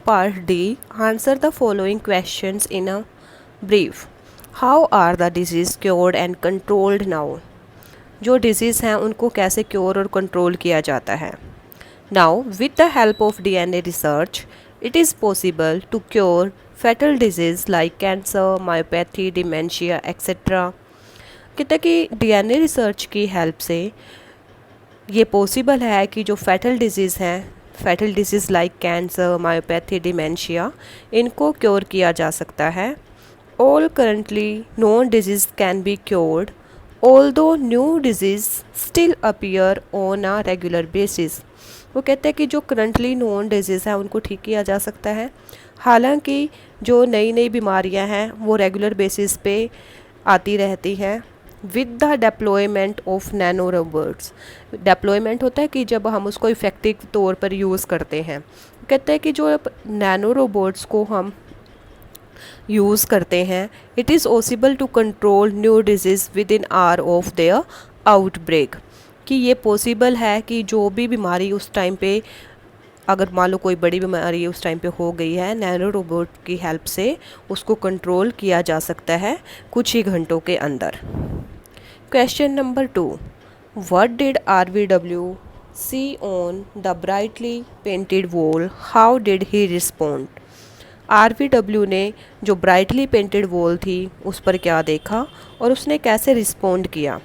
Part D. Answer the following questions in a brief. How are the disease cured and controlled now? जो disease हैं उनको कैसे cure और control किया जाता है. Now, with the help of DNA research, it is possible to cure fatal disease like cancer, myopathy, dementia, etc. कहते हैं कि DNA रिसर्च की हेल्प से ये पॉसिबल है कि जो फैटल डिजीज़ हैं, fatal disease like cancer, myopathy, dementia, इनको क्योर किया जा सकता है. All currently known disease can be cured although new disease still appear on a regular basis. वो कहते हैं कि जो करंटली नोन डिजीज़ हैं उनको ठीक किया जा सकता है, हालांकि जो नई नई बीमारियां हैं वो रेगुलर बेसिस पे आती रहती हैं. With the deployment of nano robots. Deployment होता है कि जब हम उसको इफ़ेक्टिव तौर पर यूज़ करते हैं. कहते हैं कि जो नैनो रोबोट्स को हम यूज़ करते हैं, it is possible to control new disease within hour of their outbreak. कि ये पॉसिबल है कि जो भी बीमारी उस टाइम पे, अगर मान लो कोई बड़ी बीमारी उस टाइम पे हो गई है, नैनो रोबोट की हेल्प से उसको कंट्रोल किया जा सकता है कुछ ही घंटों के अंदर. Question number 2. What did RVW see on the brightly painted wall? How did he respond? RVW ने जो ब्राइटली पेंटेड वॉल थी उस पर क्या देखा और उसने कैसे रिस्पॉन्ड किया.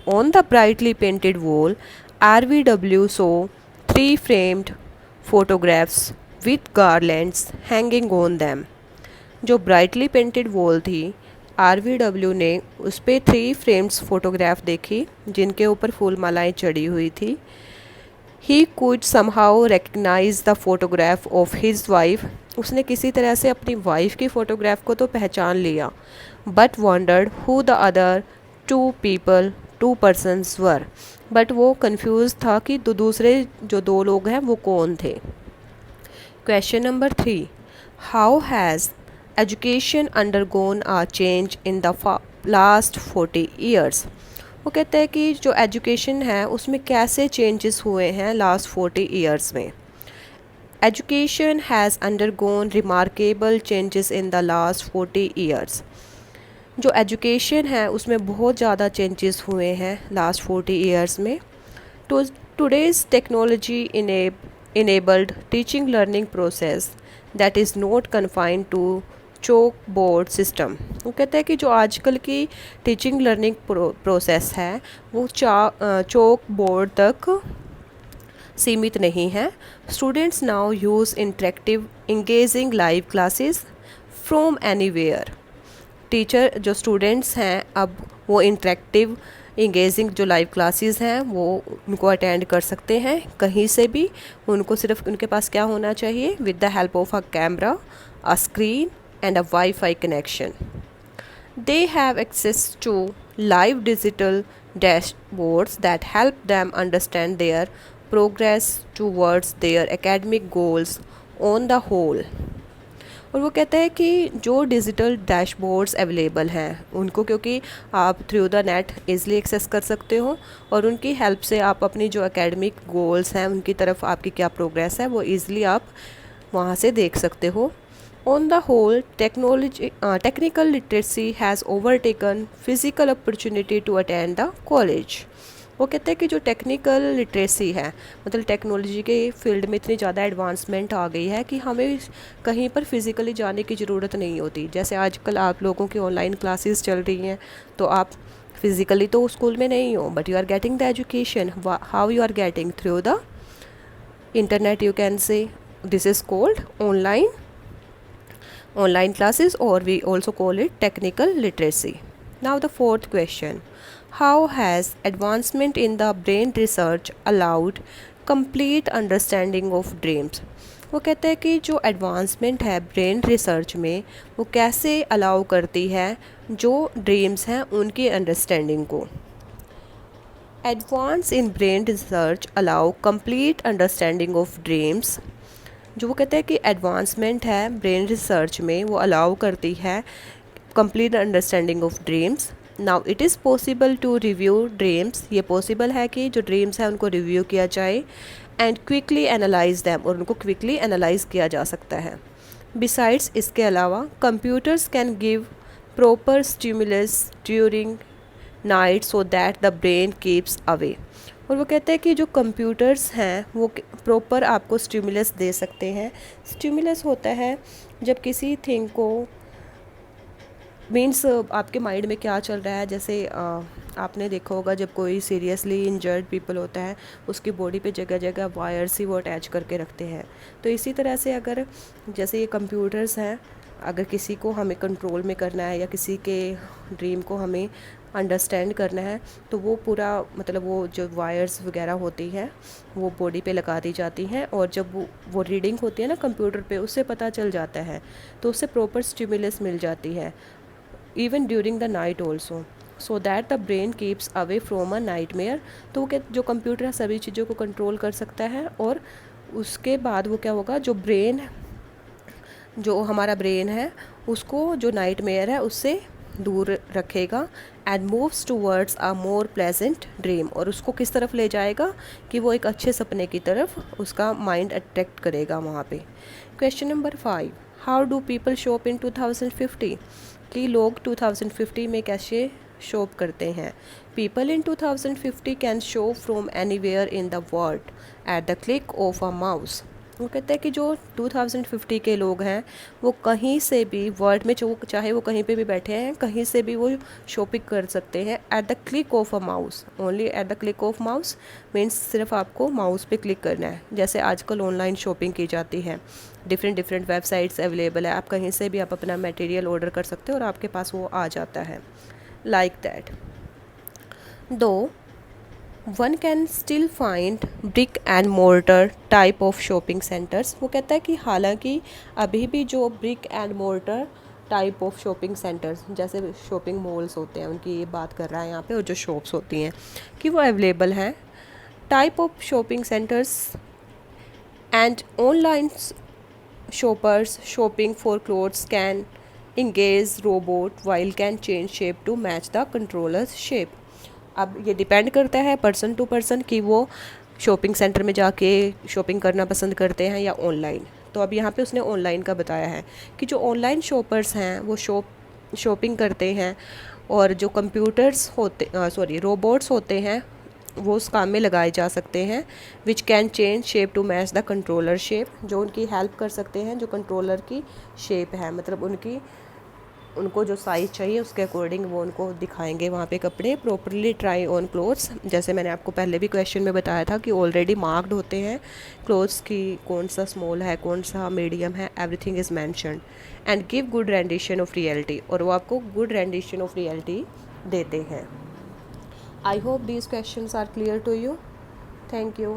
On the brightly painted wall, RVW saw 3 framed photographs with garlands hanging on them. जो ब्राइटली पेंटेड वॉल थी, RVW ने उस पर 3 फ्रेम्स फ़ोटोग्राफ देखी जिनके ऊपर फूल मालाएँ चढ़ी हुई थी. He could somehow recognise the photograph of his wife. उसने किसी तरह से अपनी वाइफ की फ़ोटोग्राफ को तो पहचान लिया, but wandered who the other 2 persons were. But वो कंफ्यूज था कि दूसरे जो 2 लोग हैं वो कौन थे. Question number 3. How has education undergone a change in the last 40 years. वो कहते हैं कि जो एजुकेशन है उसमें कैसे चेंजेस हुए हैं लास्ट 40 ईयर्स में. Education has undergone remarkable changes in the last 40 years. जो एजुकेशन है उसमें बहुत ज़्यादा चेंजेस हुए हैं लास्ट 40 ईयर्स में. Today's technology enabled teaching learning process that is not confined to Chowk board system. वो कहते हैं कि जो आजकल की टीचिंग लर्निंग प्रोसेस है वो चौक बोर्ड तक सीमित नहीं है. Students now use interactive engaging live classes from anywhere. Teacher जो स्टूडेंट्स हैं अब वो इंटरेक्टिव इंगेजिंग जो लाइव क्लासेस हैं वो उनको अटेंड कर सकते हैं कहीं से भी. उनको सिर्फ उनके पास क्या होना चाहिए, with the help of a camera, a screen and a Wi-Fi connection. They have access to live digital dashboards that help them understand their progress towards their academic goals on the whole. और वो कहते हैं कि जो digital dashboards available हैं उनको क्योंकि आप through the net easily access कर सकते हो और उनकी हेल्प से आप अपनी जो एकेडमिक गोल्स हैं उनकी तरफ आपकी क्या प्रोग्रेस है वो ईज़िली आप वहाँ से देख सकते हो. On the whole, technical literacy has overtaken physical opportunity to attend the college. वो कहते हैं कि जो टेक्निकल लिटरेसी है, मतलब टेक्नोलॉजी के फील्ड में इतनी ज़्यादा एडवांसमेंट आ गई है कि हमें कहीं पर फिज़िकली जाने की ज़रूरत नहीं होती. जैसे आजकल आप लोगों की ऑनलाइन क्लासेस चल रही हैं तो आप फिज़िकली तो स्कूल में नहीं हो, but you are getting the education. How you are getting through the internet. You can say this is called online classes, or we also call it technical literacy. Now the 4th question. How has advancement in the brain research allowed complete understanding of dreams? वो कहते हैं कि जो advancement है brain research में वो कैसे allow करती है जो ड्रीम्स हैं उनकी अंडरस्टैंडिंग को. Advance in brain research allow complete understanding of dreams. जो वो कहते हैं कि एडवांसमेंट है ब्रेन रिसर्च में वो अलाउ करती है complete understanding of dreams. Now it is possible to review dreams. ये पॉसिबल है कि जो ड्रीम्स हैं उनको रिव्यू किया जाए एंड क्विकली एनालाइज दैम, और उनको क्विकली एनालाइज किया जा सकता है। बिसाइड्स, इसके अलावा computers can give proper stimulus during night so that the brain keeps away. और वो कहते हैं कि जो कंप्यूटर्स हैं वो प्रॉपर आपको स्टिमुलस दे सकते हैं। स्टिमुलस होता है जब किसी थिंग को मीन्स आपके माइंड में क्या चल रहा है, जैसे आपने देखा होगा जब कोई सीरियसली इंजर्ड पीपल होता है उसकी बॉडी पे जगह जगह वायर्स ही वो अटैच करके रखते हैं। तो इसी तरह से अगर जैसे ये कंप्यूटर्स हैं, अगर किसी को हमें कंट्रोल में करना है या किसी के ड्रीम को हमें अंडरस्टैंड करना है तो वो पूरा मतलब वो जो वायर्स वगैरह होती हैं वो बॉडी पे लगा दी जाती हैं, और जब वो रीडिंग होती है ना कंप्यूटर पे उससे पता चल जाता है, तो उससे प्रॉपर स्टिमुलस मिल जाती है even during the night also so that the brain keeps away from a nightmare. तो वो जो कंप्यूटर है सभी चीज़ों को कंट्रोल कर सकता है, और उसके बाद वो क्या होगा, जो हमारा ब्रेन है उसको जो नाइटमेयर है उससे दूर रखेगा and moves towards a more pleasant dream. और उसको किस तरफ ले जाएगा कि वो एक अच्छे सपने की तरफ उसका माइंड अट्रैक्ट करेगा वहाँ पे। Question number 5, how do people shop in 2050? कि लोग 2050 में कैसे शॉप करते हैं। People in 2050 can shop from anywhere in the world at the click of a mouse. वो कहते हैं कि जो 2050 के लोग हैं वो कहीं से भी वर्ल्ड में, जो चाहे वो कहीं पे भी बैठे हैं, कहीं से भी वो शॉपिंग कर सकते हैं at the click of a mouse. Only at the click of mouse means सिर्फ आपको माउस पे क्लिक करना है। जैसे आजकल ऑनलाइन शॉपिंग की जाती है, डिफरेंट वेबसाइट्स अवेलेबल है, आप कहीं से भी आप अपना मटेरियल ऑर्डर कर सकते हो और आपके पास वो आ जाता है लाइक दैट। दो one can still find brick and mortar type of shopping centres. वो कहता है कि हालांकि अभी भी जो brick and mortar type of shopping centres जैसे शॉपिंग मॉल्स होते हैं उनकी ये बात कर रहा है यहाँ पे, और जो शॉप्स होती हैं कि वो अवेलेबल हैं। Type of shopping centres and online shoppers shopping for clothes can engage robot while can change shape to match the controller's shape। अब ये डिपेंड करता है पर्सन टू पर्सन कि वो शॉपिंग सेंटर में जाके शॉपिंग करना पसंद करते हैं या ऑनलाइन। तो अब यहाँ पे उसने ऑनलाइन का बताया है कि जो ऑनलाइन शॉपर्स हैं वो शॉपिंग करते हैं, और जो कंप्यूटर्स होते रोबोट्स होते हैं वो उस काम में लगाए जा सकते हैं which can change shape to match the controller shape, जो उनकी हेल्प कर सकते हैं जो कंट्रोलर की शेप है, मतलब उनको जो साइज़ चाहिए उसके अकॉर्डिंग वो उनको दिखाएंगे वहाँ पे कपड़े। प्रॉपरली ट्राई ऑन क्लोथ्स, जैसे मैंने आपको पहले भी क्वेश्चन में बताया था कि ऑलरेडी मार्क्ड होते हैं क्लोथ्स की, कौन सा स्मॉल है कौन सा मीडियम है, everything is mentioned. And give good rendition of reality, और वो आपको गुड रेंडिशन ऑफ रियलिटी देते हैं। I hope these questions are clear to you. Thank you.